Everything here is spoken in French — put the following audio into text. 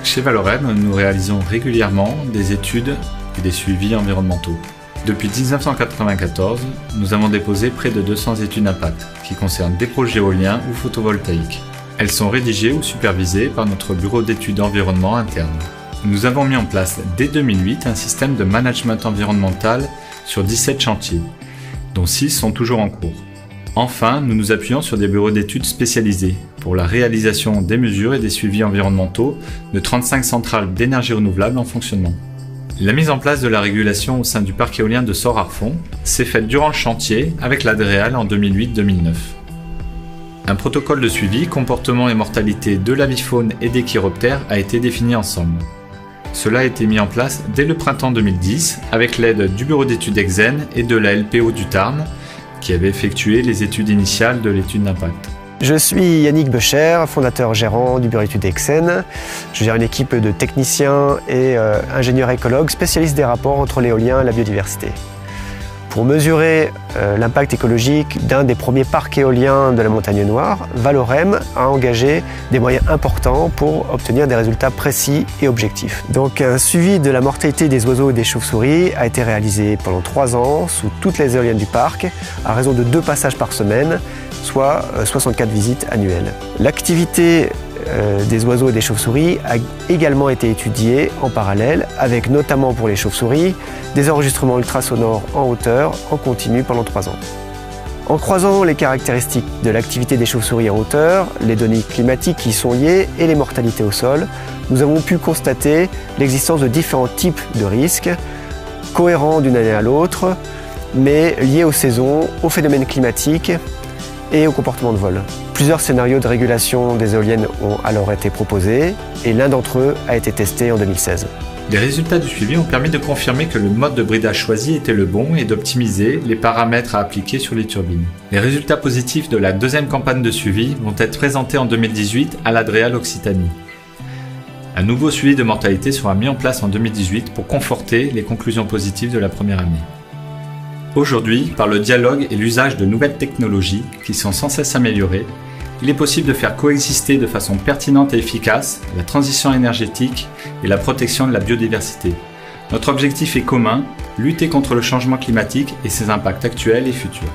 Chez Valorem, nous réalisons régulièrement des études et des suivis environnementaux. Depuis 1994, nous avons déposé près de 200 études d'impact qui concernent des projets éoliens ou photovoltaïques. Elles sont rédigées ou supervisées par notre bureau d'études environnement interne. Nous avons mis en place dès 2008 un système de management environnemental sur 17 chantiers, dont 6 sont toujours en cours. Enfin, nous nous appuyons sur des bureaux d'études spécialisés pour la réalisation des mesures et des suivis environnementaux de 35 centrales d'énergie renouvelable en fonctionnement. La mise en place de la régulation au sein du parc éolien de Sort-Arfon s'est faite durant le chantier avec l'ADREAL en 2008-2009. Un protocole de suivi, comportement et mortalité de l'avifaune et des chiroptères a été défini ensemble. Cela a été mis en place dès le printemps 2010 avec l'aide du bureau d'études Exen et de la LPO du Tarn qui avait effectué les études initiales de l'étude d'impact. Je suis Yannick Becher, fondateur gérant du bureau d'études Exen. Je gère une équipe de techniciens et ingénieurs écologues spécialistes des rapports entre l'éolien et la biodiversité. Pour mesurer l'impact écologique d'un des premiers parcs éoliens de la Montagne Noire, Valorem a engagé des moyens importants pour obtenir des résultats précis et objectifs. Donc un suivi de la mortalité des oiseaux et des chauves-souris a été réalisé pendant 3 ans sous toutes les éoliennes du parc, à raison de 2 passages par semaine, soit 64 visites annuelles. L'activité des oiseaux et des chauves-souris a également été étudiée en parallèle, avec notamment pour les chauves-souris des enregistrements ultrasonores en hauteur en continu pendant 3 ans. En croisant les caractéristiques de l'activité des chauves-souris en hauteur, les données climatiques qui y sont liées et les mortalités au sol, nous avons pu constater l'existence de différents types de risques, cohérents d'une année à l'autre, mais liés aux saisons, aux phénomènes climatiques et au comportement de vol. Plusieurs scénarios de régulation des éoliennes ont alors été proposés et l'un d'entre eux a été testé en 2016. Les résultats du suivi ont permis de confirmer que le mode de bridage choisi était le bon et d'optimiser les paramètres à appliquer sur les turbines. Les résultats positifs de la deuxième campagne de suivi vont être présentés en 2018 à l'ADREAL Occitanie. Un nouveau suivi de mortalité sera mis en place en 2018 pour conforter les conclusions positives de la première année. Aujourd'hui, par le dialogue et l'usage de nouvelles technologies qui sont sans cesse améliorées, il est possible de faire coexister de façon pertinente et efficace la transition énergétique et la protection de la biodiversité. Notre objectif est commun, lutter contre le changement climatique et ses impacts actuels et futurs.